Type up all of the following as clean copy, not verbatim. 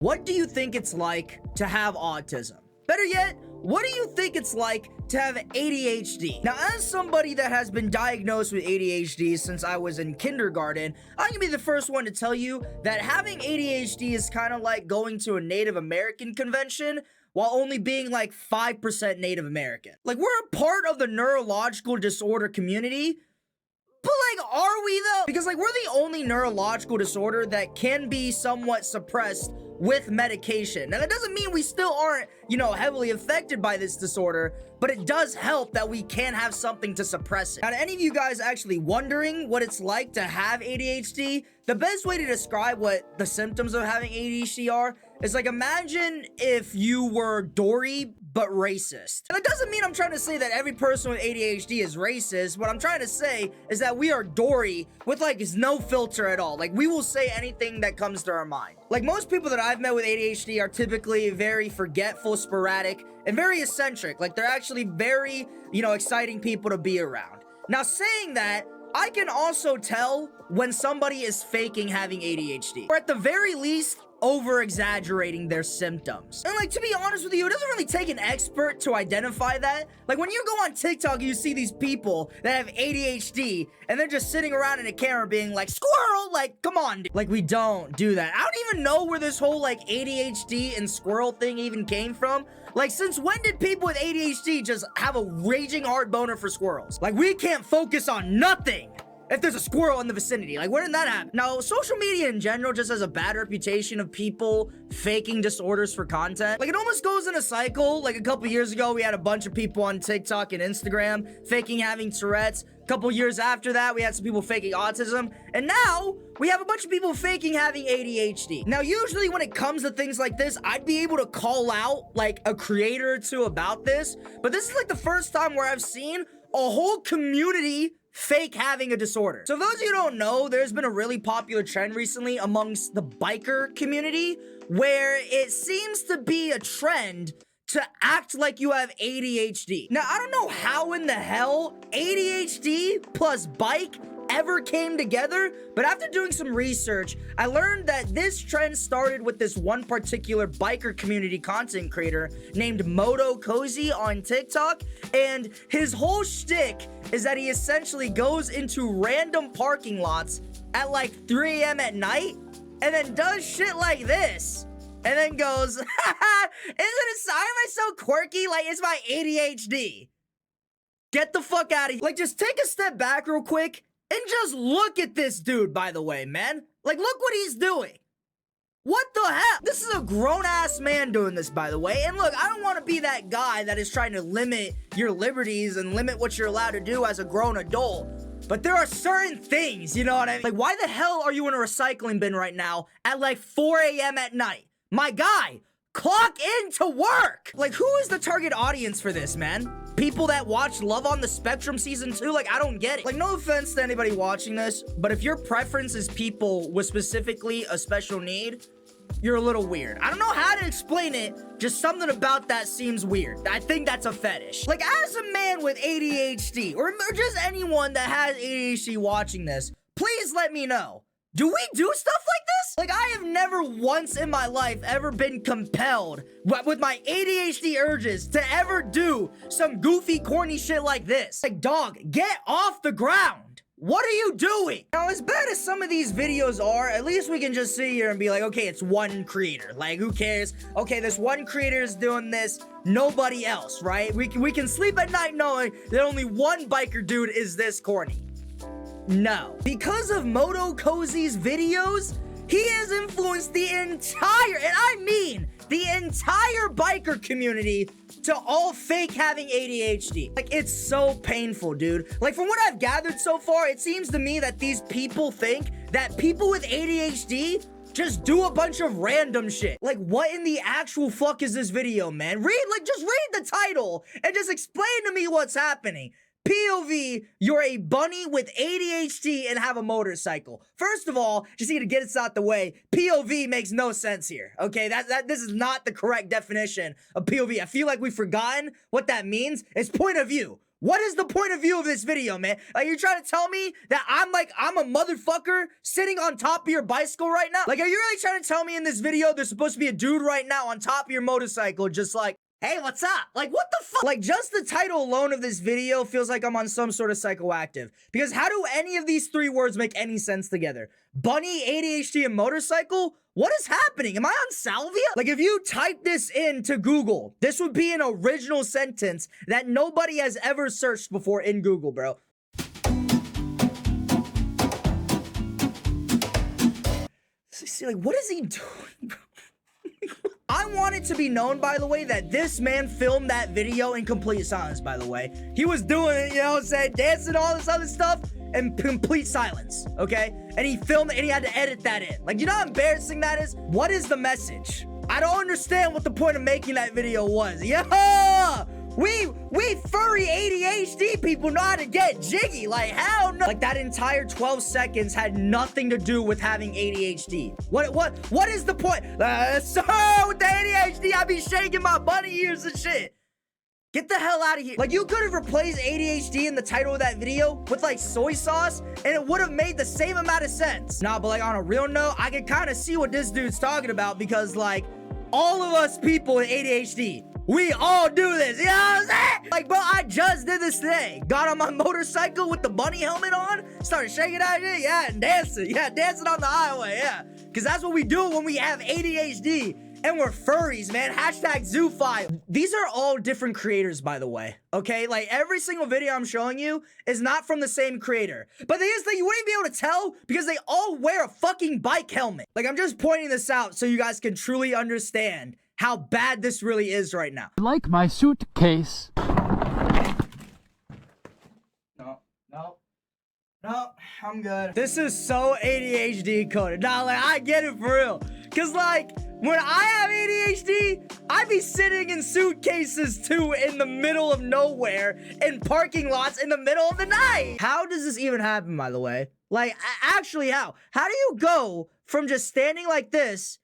What do you think it's like to have autism? Better yet, what do you think it's like to have ADHD? Now, as somebody that has been diagnosed with ADHD since I was in kindergarten, I'm gonna be the first one to tell you that having ADHD is kind of like going to a Native American convention while only being like 5% Native American. Like, we're a part of the neurological disorder community, but like, are we though? Because like, we're the only neurological disorder that can be somewhat suppressed with medication. Now, that doesn't mean we still aren't, heavily affected by this disorder, but it does help that we can have something to suppress it. Now, to any of you guys actually wondering what it's like to have ADHD, the best way to describe what the symptoms of having ADHD are is like, imagine if you were Dory, but racist. And it doesn't mean I'm trying to say that every person with ADHD is racist. What I'm trying to say is that we are Dory with like no filter at all. Like, we will say anything that comes to our mind. Like, most people that I've met with ADHD are typically very forgetful, sporadic, and very eccentric. Like, they're actually very, exciting people to be around. Now, saying that, I can also tell when somebody is faking having ADHD, or at the very least, over-exaggerating their symptoms. And like, to be honest with you, it doesn't really take an expert to identify that. Like, when you go on TikTok and you see these people that have ADHD and they're just sitting around in a camera being like, squirrel, like, come on, dude. Like, we don't do that. I don't even know where this whole like ADHD and squirrel thing even came from. Like, since when did people with ADHD just have a raging hard boner for squirrels? Like, we can't focus on nothing if there's a squirrel in the vicinity. Like, when did that happen? Now, social media in general just has a bad reputation of people faking disorders for content. Like, it almost goes in a cycle. Like, a couple years ago, we had a bunch of people on TikTok and Instagram faking having Tourette's. A couple years after that, we had some people faking autism. And now, we have a bunch of people faking having ADHD. Now, usually when it comes to things like this, I'd be able to call out, like, a creator or two about this. But this is, like, the first time where I've seen a whole community fake having a disorder. So those of you who don't know, there's been a really popular trend recently amongst the biker community where it seems to be a trend to act like you have ADHD. Now, I don't know how in the hell ADHD plus bike ever came together, but after doing some research, I learned that this trend started with this one particular biker community content creator named Moto Cozy on TikTok, and his whole shtick is that he essentially goes into random parking lots at like 3 a.m. at night and then does shit like this and then goes, isn't it, why am I so quirky? Like, it's my ADHD. Get the fuck out of here. Like, just take a step back real quick and just look at this dude, by the way, man. Like, look what he's doing. What the hell? This is a grown-ass man doing this, by the way. And look, I don't want to be that guy that is trying to limit your liberties and limit what you're allowed to do as a grown adult. But there are certain things, you know what I mean? Like, why the hell are you in a recycling bin right now at like 4 a.m. at night? My guy, clock in to work! Like, who is the target audience for this, man? People that watch Love on the Spectrum season 2? Like, I don't get it. Like, no offense to anybody watching this, but if your preference is people with specifically a special need, you're a little weird. I don't know how to explain it, just something about that seems weird. I think that's a fetish. Like, as a man with ADHD, or just anyone that has ADHD watching this, please let me know. Do we do stuff like this? Like, I have never once in my life ever been compelled with my ADHD urges to ever do some goofy, corny shit like this. Like, dog, get off the ground. What are you doing? Now, as bad as some of these videos are, at least we can just sit here and be like, okay, it's one creator. Like, who cares? Okay, this one creator is doing this, nobody else, right? We can sleep at night knowing that only one biker dude is this corny. No. Because of Moto Cozy's videos, he has influenced the entire, and I mean the entire biker community to all fake having ADHD. Like, it's so painful, dude. Like, from what I've gathered so far, it seems to me that these people think that people with ADHD just do a bunch of random shit. Like, what in the actual fuck is this video, man? Just read the title and just explain to me what's happening. POV, you're a bunny with ADHD and have a motorcycle. First of all, just need to get this out the way, POV makes no sense here, okay? This is not the correct definition of POV. I feel like we've forgotten what that means. It's point of view. What is the point of view of this video, man? Like, you're trying to tell me that I'm a motherfucker sitting on top of your bicycle right now? Like, are you really trying to tell me in this video there's supposed to be a dude right now on top of your motorcycle just like, hey, what's up? Like, what the fuck? Like, just the title alone of this video feels like I'm on some sort of psychoactive. Because how do any of these three words make any sense together? Bunny, ADHD, and motorcycle? What is happening? Am I on salvia? Like, if you type this into Google, this would be an original sentence that nobody has ever searched before in Google, bro. See, like, what is he doing, bro? I want it to be known, by the way, that this man filmed that video in complete silence, by the way. He was doing it, you know what I'm saying, dancing, all this other stuff, in complete silence, okay? And he filmed it, and he had to edit that in. Like, you know how embarrassing that is? What is the message? I don't understand what the point of making that video was. Yeah! We furry ADHD people know how to get jiggy. Like, hell no. Like, that entire 12 seconds had nothing to do with having ADHD. What is the point? Sir, with the ADHD, I be shaking my bunny ears and shit. Get the hell out of here. Like, you could have replaced ADHD in the title of that video with, like, soy sauce, and it would have made the same amount of sense. Nah, but, like, on a real note, I can kind of see what this dude's talking about because, like, all of us people with ADHD, we all do this, you know what I'm saying? Like, bro, I just did this today. Got on my motorcycle with the bunny helmet on, started shaking that shit, yeah, and dancing. Yeah, dancing on the highway, yeah. Because that's what we do when we have ADHD and we're furries, man. Hashtag Zoophile. These are all different creators, by the way, okay? Like, every single video I'm showing you is not from the same creator. But the thing is that you wouldn't be able to tell because they all wear a fucking bike helmet. Like, I'm just pointing this out so you guys can truly understand how bad this really is right now. I like my suitcase. No, I'm good. This is so ADHD coded. Nah, like, I get it for real. Cause, like, when I have ADHD, I be sitting in suitcases too in the middle of nowhere in parking lots in the middle of the night. How does this even happen, by the way? Like, actually, how? How do you go from just standing like this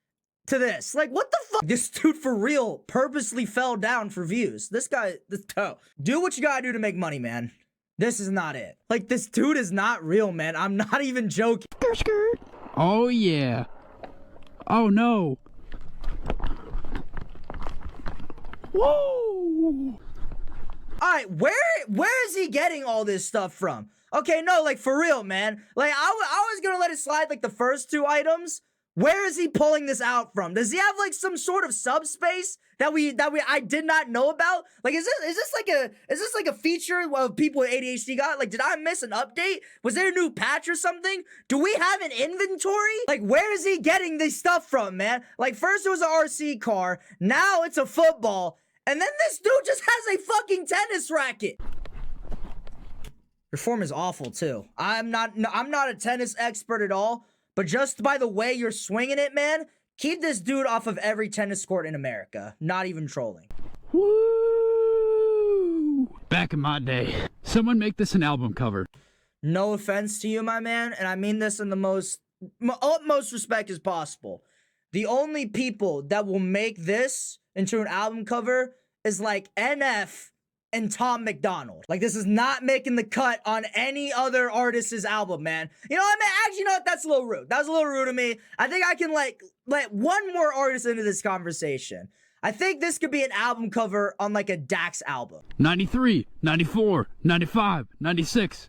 to this? Like, what the fuck? This dude for real purposely fell down for views. This guy, do what you gotta do to make money, man. This is not it. Like, this dude is not real, man. I'm not even joking. Oh, yeah. Oh, no. Whoa! Alright, where is he getting all this stuff from? Okay, no, like, for real, man. Like, I was gonna let it slide, like, the first two items. Where is he pulling this out from? Does he have, like, some sort of subspace that I did not know about? Like, is this like a feature of people with ADHD got? Like, did I miss an update? Was there a new patch or something? Do we have an inventory? Like, where is he getting this stuff from, man? Like, first it was an RC car, now it's a football, and then this dude just has a fucking tennis racket. Your form is awful too. I'm not a tennis expert at all. But just by the way you're swinging it, man, keep this dude off of every tennis court in America. Not even trolling. Woo! Back in my day, someone make this an album cover. No offense to you, my man, and I mean this in the utmost respect as possible. The only people that will make this into an album cover is like NF and Tom McDonald. Like, this is not making the cut on any other artist's album, man. You know what, man? Actually, you know what? That's a little rude. That was a little rude of me. I think I can, like, let one more artist into this conversation. I think this could be an album cover on, like, a Dax album. 93, 94, 95, 96.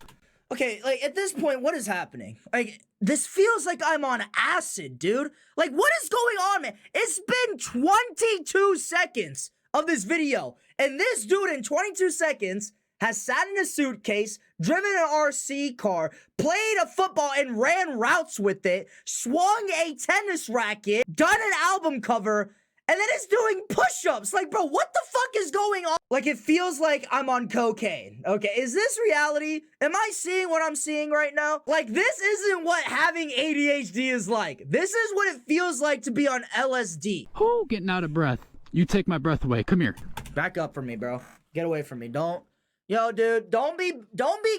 Okay, like, at this point, what is happening? Like, this feels like I'm on acid, dude. Like, what is going on, man? It's been 22 seconds of this video, and this dude in 22 seconds has sat in a suitcase, driven an RC car, played a football and ran routes with it, swung a tennis racket, done an album cover, and then is doing push-ups. Like, bro, what the fuck is going on? Like, it feels like I'm on cocaine. Okay, is this reality? Am I seeing what I'm seeing right now? Like, this isn't what having ADHD is like. This is what it feels like to be on LSD. Oh, getting out of breath. You take my breath away. Come here. Back up from me, bro. Get away from me. Yo, dude, don't be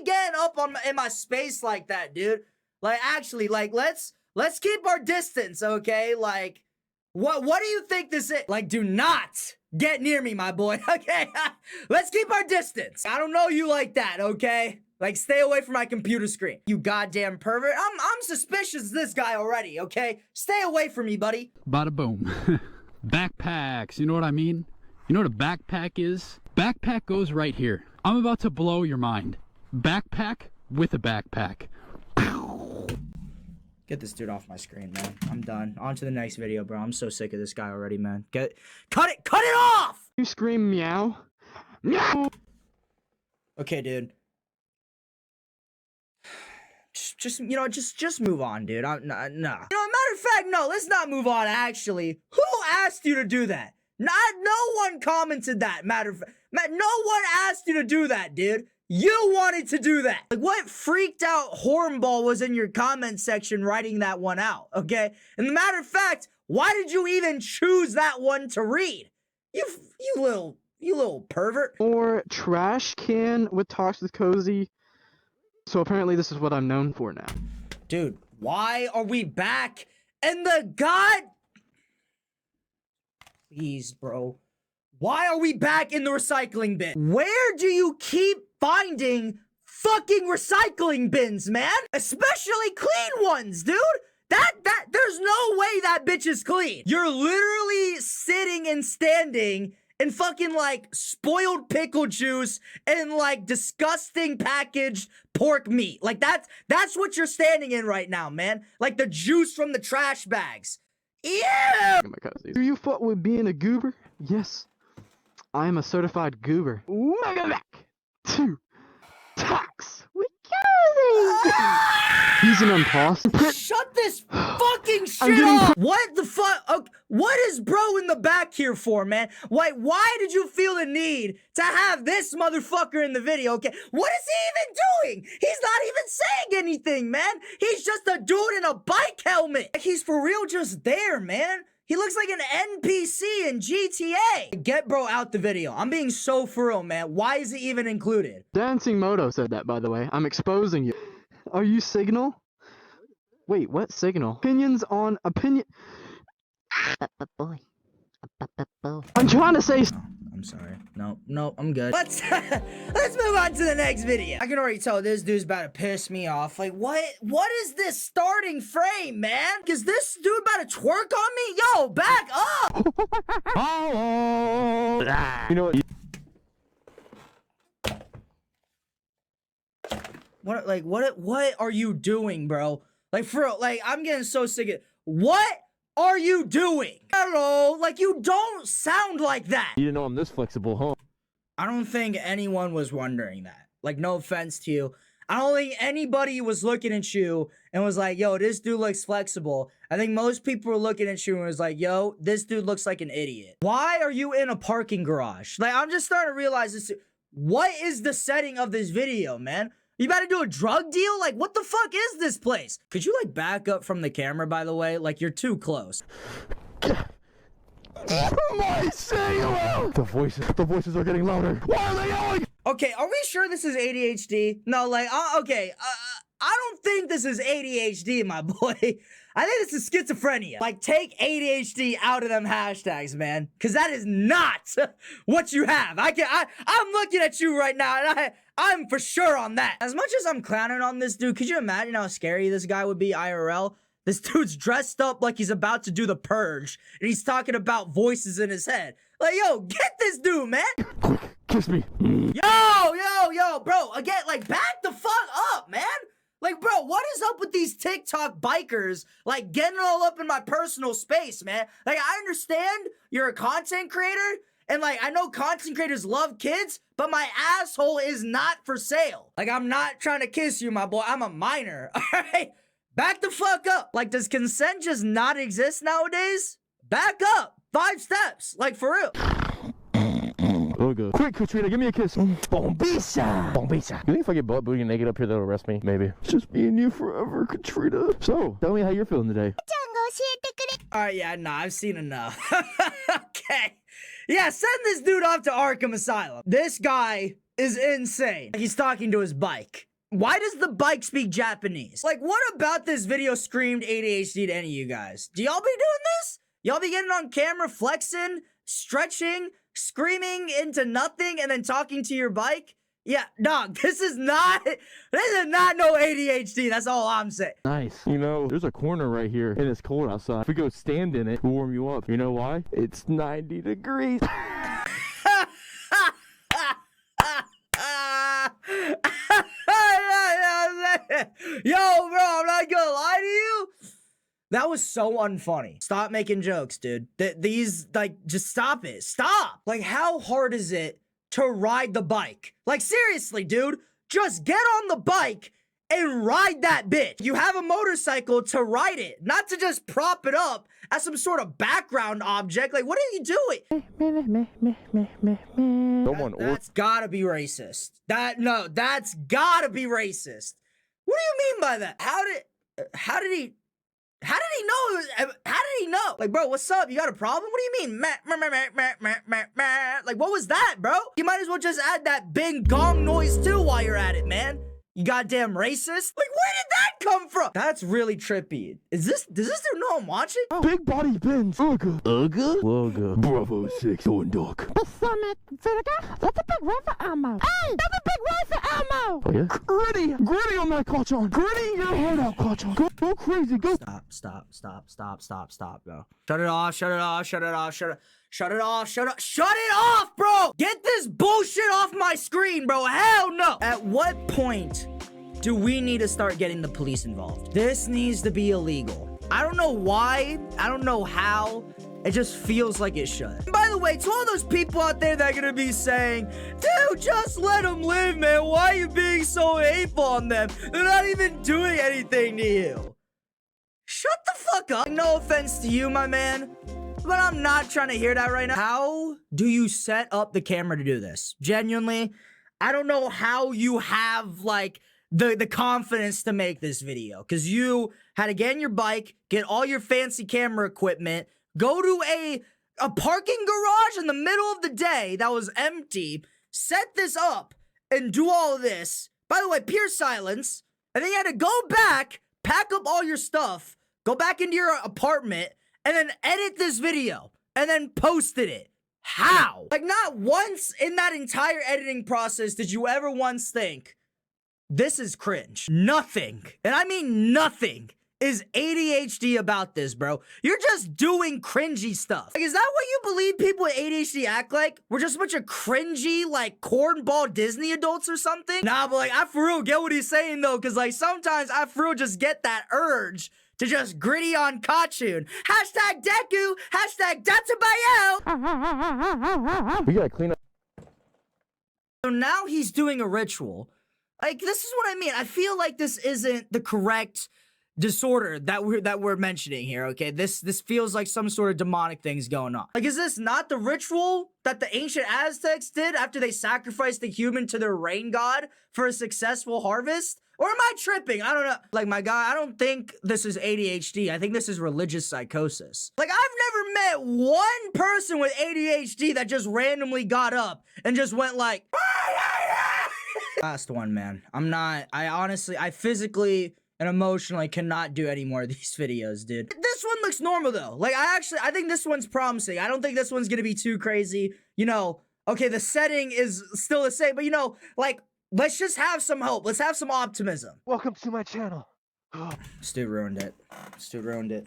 getting up in my space like that, dude. Like, actually, like, let's keep our distance, okay? Like, what do you think this is? Like, do not get near me, my boy. Okay, let's keep our distance. I don't know you like that, okay? Like, stay away from my computer screen. You goddamn pervert. I'm suspicious of this guy already, okay? Stay away from me, buddy. Bada boom. Backpacks, you know what I mean? You know what a backpack is? Backpack goes right here. I'm about to blow your mind. Backpack with a backpack. Get this dude off my screen, man. I'm done. On to the next video, bro. I'm so sick of this guy already, man. Cut it off! You scream meow. Meow! Okay, dude. Just move on, dude. No. You know, matter of fact, no, let's not move on, actually. Who asked you to do that? No one commented that, matter of fact. No one asked you to do that, dude. You wanted to do that. Like, what freaked out hornball was in your comment section writing that one out, okay? And the matter of fact, why did you even choose that one to read? You little pervert. Or trash can with Talks with Cozy. So apparently this is what I'm known for now. Dude, why are we back in the god? Please, bro. Why are we back in the recycling bin? Where do you keep finding fucking recycling bins, man? Especially clean ones, dude. There's no way that bitch is clean. You're literally sitting and standing in fucking like spoiled pickle juice and like disgusting packaged pork meat. Like that's what you're standing in right now, man. Like the juice from the trash bags. Yeah. Do you fuck with being a goober? Yes. I am a certified goober. Welcome back to Talks with Cozy. He's an imposter. Shut this fucking shit off! What the fuck? Okay, what is bro in the back here for, man? Why did you feel the need to have this motherfucker in the video, okay? What is he even doing? He's not even saying anything, man! He's just a dude in a bike helmet! He's for real just there, man! He looks like an NPC in GTA! Get bro out the video. I'm being so for real, man. Why is he even included? Dancing Moto said that, by the way. I'm exposing you. Are you Signal? Wait, what Signal? Opinions on opinion. I'm trying to say. No, I'm sorry. No, I'm good. Let's move on to the next video. I can already tell this dude's about to piss me off. Like, what is this starting frame, man? Is this dude about to twerk on me? Yo, back up! You know what? What are you doing, bro? Like, for real, like, I'm getting so sick of it. What are you doing? Hello? Like, you don't sound like that. You didn't know I'm this flexible, huh? I don't think anyone was wondering that. Like, no offense to you. I don't think anybody was looking at you and was like, yo, this dude looks flexible. I think most people were looking at you and was like, yo, this dude looks like an idiot. Why are you in a parking garage? Like, I'm just starting to realize this. What is the setting of this video, man? You about to do a drug deal? Like, what the fuck is this place? Could you, like, back up from the camera, by the way? Like, you're too close. My Samuel! The voices are getting louder. Why are they yelling? Okay, are we sure this is ADHD? No, like, okay, I don't think this is ADHD, my boy. I think this is schizophrenia. Like, take ADHD out of them hashtags, man. Because that is not what you have. I'm looking at you right now, and I'm for sure on that. As much as I'm clowning on this dude, could you imagine how scary this guy would be IRL? This dude's dressed up like he's about to do the purge, and he's talking about voices in his head. Like, yo, get this dude, man. Quick, kiss me. Yo, bro, again, like, back the fuck up, man. Like, bro, what is up with these TikTok bikers, like, getting all up in my personal space, man? Like, I understand you're a content creator, and, like, I know content creators love kids, but my asshole is not for sale. Like, I'm not trying to kiss you, my boy. I'm a minor, all right? Back the fuck up. Like, does consent just not exist nowadays? Back up. 5 steps. Like, for real. Oh, good. Quick, Katrina, give me a kiss. Bombisa! Bombisa. You think if I get butt booty naked up here, that'll arrest me? Maybe. It's just me and you forever, Katrina. So, tell me how you're feeling today. Alright, yeah, nah, I've seen enough. Okay. Yeah, send this dude off to Arkham Asylum. This guy is insane. He's talking to his bike. Why does the bike speak Japanese? Like, what about this video screamed ADHD to any of you guys? Do y'all be doing this? Y'all be getting on camera flexing, stretching, screaming into nothing, and then talking to your bike. Yeah, dog, this is not no ADHD. That's all I'm saying. Nice. You know, there's a corner right here, and it's cold outside. If we go stand in it, we'll warm you up. You know why? It's 90 degrees. Yo, bro, I'm not gonna lie to you. That was so unfunny. Stop making jokes, dude. These, like, just stop it. Stop. Like, how hard is it to ride the bike? Like, seriously, dude, just get on the bike and ride that bitch. You have a motorcycle to ride it, not to just prop it up as some sort of background object. Like, what are you doing? That's gotta be racist. That's gotta be racist. What do you mean by that? How did he know? How did he know? Like, bro, what's up? You got a problem? What do you mean? Like, what was that, bro? You might as well just add that big gong noise too while you're at it, man. You goddamn racist. Like, where did that come from? That's really trippy. Does this dude know I'm watching? Big body Benz. Ugga. Bravo 6 on dog. That's a big rifle ammo. Hey, that's a big rifle ammo. Oh, yeah? Gritty on that clutch on. Gritty your head out, clutch on. Go crazy, go. Stop, bro. Shut it off, bro. Get this bullshit off my screen, bro. Hell no. At what point do we need to start getting the police involved? This needs to be illegal. I don't know why. I don't know how. It just feels like it should. And by the way, to all those people out there that are gonna be saying, dude, just let them live, man. Why are you being so hateful on them? They're not even doing anything to you. Shut the fuck up. No offense to you, my man, but I'm not trying to hear that right now. How do you set up the camera to do this? Genuinely, I don't know how you have, like, the confidence to make this video, because you had to get in your bike, get all your fancy camera equipment, go to a parking garage in the middle of the day that was empty, set this up, and do all of this. By the way, pure silence. And then you had to go back, pack up all your stuff, go back into your apartment, and then edit this video, and then posted it. How? Like, not once in that entire editing process did you ever once think, this is cringe. Nothing, and I mean nothing, is ADHD about this, bro. You're just doing cringy stuff. Like, is that what you believe people with ADHD act like? We're just a bunch of cringy, like, cornball Disney adults or something? Nah, but, like, I for real get what he's saying, though, because, like, sometimes I for real just get that urge to just gritty on cartoon. Hashtag Deku, hashtag Datsubayo. We gotta clean up. So now he's doing a ritual. Like, this is what I mean. I feel like this isn't the correct disorder that we're mentioning here, okay? This feels like some sort of demonic thing's going on. Like, is this not the ritual that the ancient Aztecs did after they sacrificed the human to their rain god for a successful harvest? Or am I tripping? I don't know. Like, my guy, I don't think this is ADHD. I think this is religious psychosis. Like, I've never met one person with ADHD that just randomly got up and just went like, last one, man. I physically and emotionally cannot do any more of these videos, dude. This one looks normal, though. Like, I think this one's promising. I don't think this one's gonna be too crazy. You know, okay, the setting is still the same, but, you know, like, let's just have some hope. Let's have some optimism. Welcome to my channel. Stu ruined it.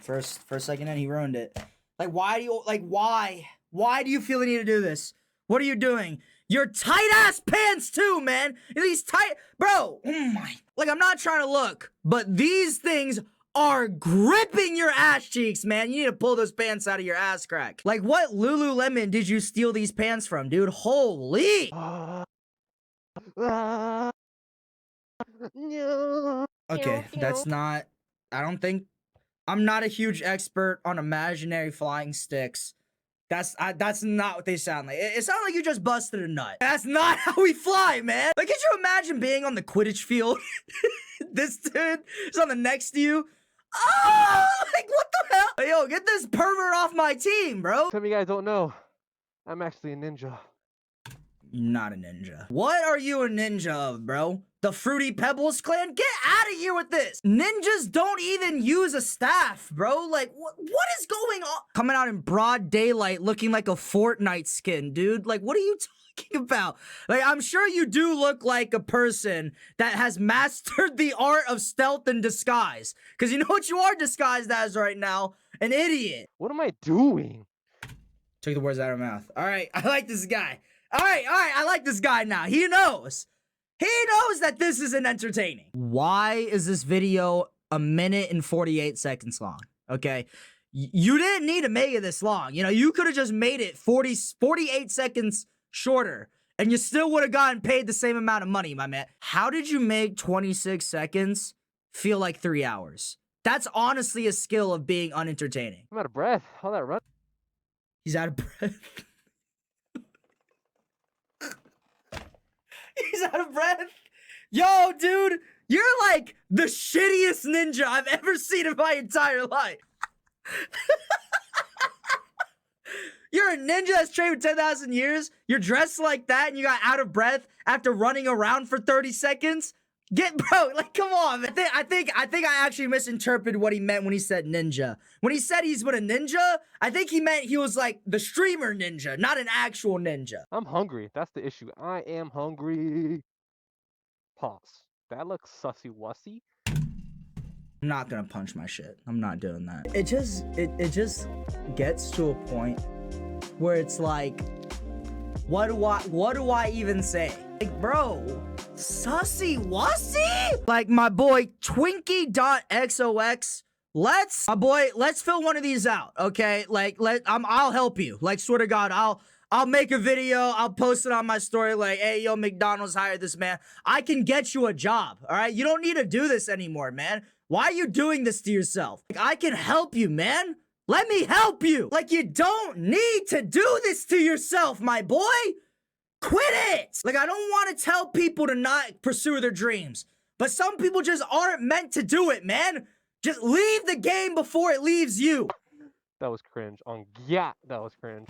First second in, he ruined it. Like, why do you feel the need to do this? What are you doing? Your tight-ass pants, too, man. These tight... Bro, oh my... Like, I'm not trying to look, but these things are gripping your ass cheeks, man. You need to pull those pants out of your ass crack. Like, what Lululemon did you steal these pants from, dude? Holy... Okay, that's not... I'm not a huge expert on imaginary flying sticks. That's not what they sound like. It sounds like you just busted a nut. That's not how we fly, man. Like, could you imagine being on the Quidditch field? This dude is on the next to you. Oh, like, what the hell? Hey, yo, get this pervert off my team, bro. Some of you guys don't know, I'm actually a ninja. Not a ninja. What are you a ninja of, bro? The Fruity Pebbles clan? Get out of here with this. Ninjas don't even use a staff, bro. Like, what is going on? Coming out in broad daylight looking like a Fortnite skin, dude. Like, what are you talking about? Like, I'm sure you do look like a person that has mastered the art of stealth and disguise. Because you know what you are disguised as right now? An idiot. What am I doing? Took the words out of my mouth. All right, I like this guy. All right, I like this guy now. He knows. He knows that this isn't entertaining. Why is this video 1 minute and 48 seconds long? Okay, you didn't need to make it this long. You know, you could have just made it 48 seconds shorter, and you still would have gotten paid the same amount of money, my man. How did you make 26 seconds feel like 3 hours? That's honestly a skill of being unentertaining. I'm out of breath. All that run. He's out of breath. He's out of breath. Yo, dude, you're like the shittiest ninja I've ever seen in my entire life. You're a ninja that's trained for 10,000 years. You're dressed like that and you got out of breath after running around for 30 seconds. Bro, like, come on, man. I think I actually misinterpreted what he meant when he said ninja. When he said he's with a ninja, I think he meant he was like the streamer ninja, not an actual ninja. I'm hungry. That's the issue. I am hungry. Pause. That looks sussy-wussy. I'm not gonna punch my shit. I'm not doing that. It just gets to a point where it's like, what do I even say? Like, bro, sussy wussy? Like my boy Twinkie.xox. Let's fill one of these out, okay? Like, I'll help you. Like, swear to God, I'll make a video, I'll post it on my story, like, hey, yo, McDonald's hired this man. I can get you a job, all right? You don't need to do this anymore, man. Why are you doing this to yourself? Like, I can help you, man. Let me help you. Like, you don't need to do this to yourself, my boy. Quit it. Like, I don't want to tell people to not pursue their dreams, but some people just aren't meant to do it, man. Just leave the game before it leaves you. That was cringe. Yeah, that was cringe.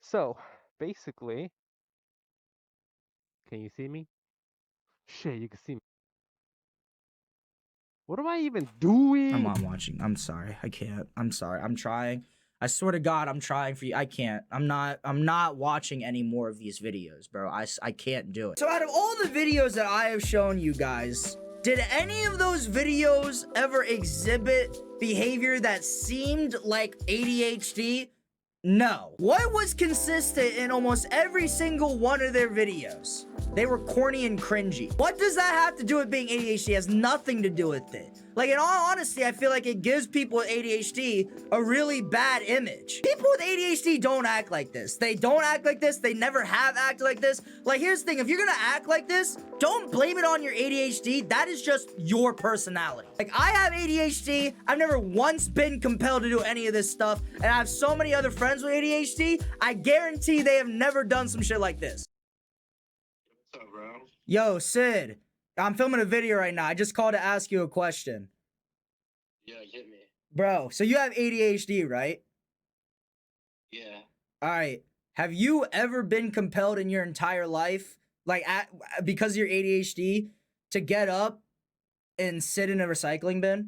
So, basically, can you see me? Shit, you can see me. What am I even doing? I'm not watching. I'm sorry. I can't. I'm sorry. I'm trying. I swear to God, I'm trying for you. I can't. I'm not watching any more of these videos, bro. I can't do it. So out of all the videos that I have shown you guys, did any of those videos ever exhibit behavior that seemed like ADHD? No. What was consistent in almost every single one of their videos? They were corny and cringy. What does that have to do with being ADHD? It has nothing to do with it. Like, in all honesty, I feel like it gives people with ADHD a really bad image. People with ADHD don't act like this. They don't act like this. They never have acted like this. Like, here's the thing. If you're gonna act like this, don't blame it on your ADHD. That is just your personality. Like, I have ADHD. I've never once been compelled to do any of this stuff. And I have so many other friends with ADHD. I guarantee they have never done some shit like this. What's up, bro? Yo, Sid. I'm filming a video right now. I just called to ask you a question. Yeah, hit me. Bro, so you have ADHD, right? Yeah. All right. Have you ever been compelled in your entire life, like because of your ADHD, to get up and sit in a recycling bin?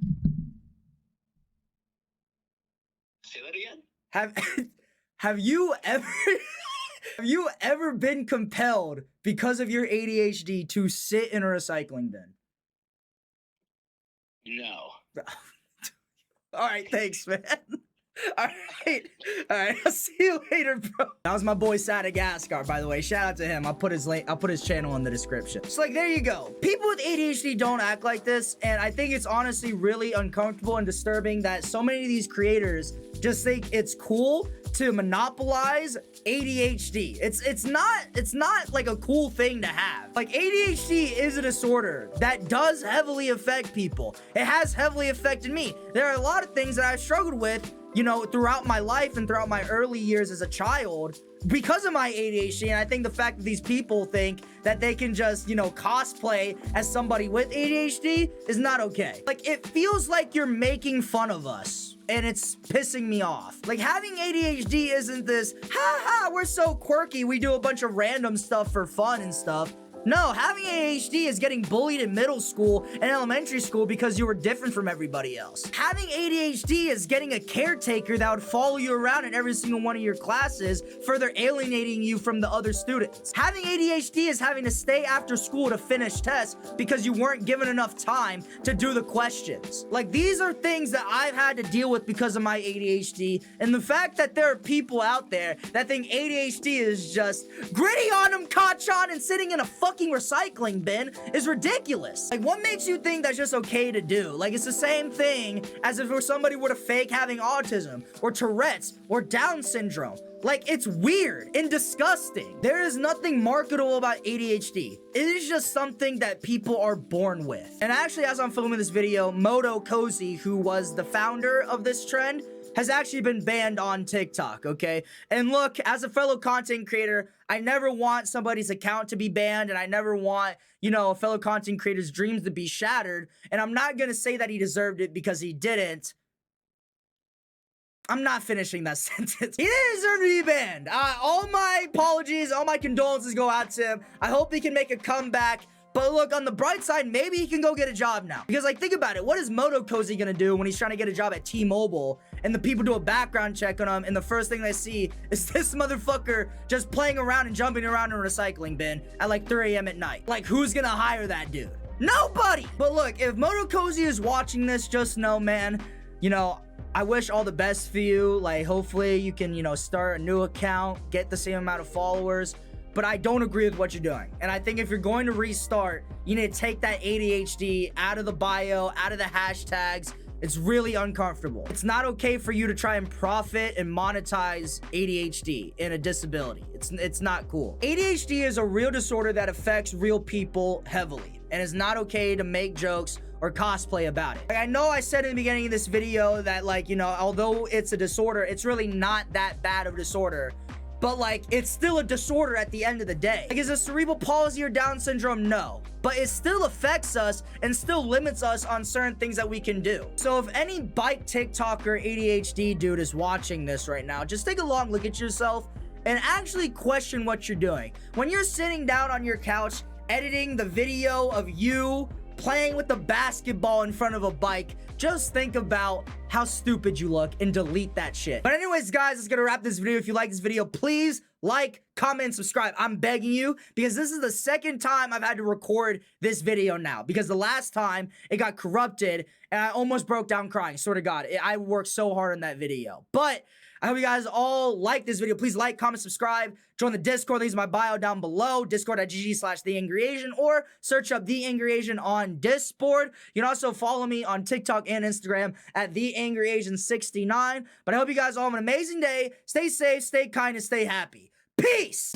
Say that again? Have you ever have you ever been compelled because of your ADHD to sit in a recycling bin? No. All right, thanks, man. All right. I'll see you later, bro. That was my boy Sadagascar, by the way. Shout out to him. I'll put his link. I'll put his channel in the description. So, like, there you go. People with ADHD don't act like this, and I think it's honestly really uncomfortable and disturbing that so many of these creators just think it's cool to monopolize ADHD. It's not like a cool thing to have. Like, ADHD is a disorder that does heavily affect people. It has heavily affected me. There are a lot of things that I've struggled with, you know, throughout my life and throughout my early years as a child because of my ADHD. And I think the fact that these people think that they can just, you know, cosplay as somebody with ADHD is not okay. Like, it feels like you're making fun of us, and it's pissing me off. Like, having ADHD isn't this, ha ha, we're so quirky, we do a bunch of random stuff for fun and stuff. No, having ADHD is getting bullied in middle school and elementary school because you were different from everybody else. Having ADHD is getting a caretaker that would follow you around in every single one of your classes, further alienating you from the other students. Having ADHD is having to stay after school to finish tests because you weren't given enough time to do the questions. Like, these are things that I've had to deal with because of my ADHD, and the fact that there are people out there that think ADHD is just gritty on them, Kachan, and sitting in a fucking recycling bin is ridiculous. Like, what makes you think that's just okay to do? Like, it's the same thing as if somebody were to fake having autism or Tourette's or Down syndrome. Like, it's weird and disgusting. There is nothing marketable about ADHD. It is just something that people are born with. And actually, as I'm filming this video, Moto Cozy, who was the founder of this trend, has actually been banned on TikTok, okay? And look, as a fellow content creator, I never want somebody's account to be banned, and I never want, you know, a fellow content creator's dreams to be shattered. And I'm not gonna say that he deserved it because he didn't. I'm not finishing that sentence. He didn't deserve to be banned. All my apologies, all my condolences go out to him. I hope he can make a comeback. But look, on the bright side, maybe he can go get a job now. Because, like, think about it. What is Moto Cozy gonna do when he's trying to get a job at T-Mobile and the people do a background check on him and the first thing they see is this motherfucker just playing around and jumping around in a recycling bin at like 3 a.m. at night? Like, who's gonna hire that dude? Nobody! But look, if Moto Cozy is watching this, just know, man, you know, I wish all the best for you. Like, hopefully you can, you know, start a new account, get the same amount of followers. But I don't agree with what you're doing. And I think if you're going to restart, you need to take that ADHD out of the bio, out of the hashtags. It's really uncomfortable. It's not okay for you to try and profit and monetize ADHD in a disability. It's not cool. ADHD is a real disorder that affects real people heavily, and it's not okay to make jokes or cosplay about it. Like, I know I said in the beginning of this video that, like, you know, although it's a disorder, it's really not that bad of a disorder. But, like, it's still a disorder at the end of the day. Like, is it cerebral palsy or Down syndrome? No. But it still affects us and still limits us on certain things that we can do. So if any bike TikToker ADHD dude is watching this right now, just take a long look at yourself and actually question what you're doing. When you're sitting down on your couch, editing the video of you playing with the basketball in front of a bike, just think about how stupid you look and delete that shit. But anyways, guys, that's gonna wrap this video. If you like this video, please like, comment, and subscribe. I'm begging you, because this is the second time I've had to record this video now, because the last time it got corrupted and I almost broke down crying. Swear to God, I worked so hard on that video. But I hope you guys all like this video. Please like, comment, subscribe, join the Discord. Links in my bio down below, discord.gg/TheAngryAsian, or search up TheAngryAsian on Discord. You can also follow me on TikTok and Instagram at TheAngryAsian69. But I hope you guys all have an amazing day. Stay safe, stay kind, and stay happy. Peace!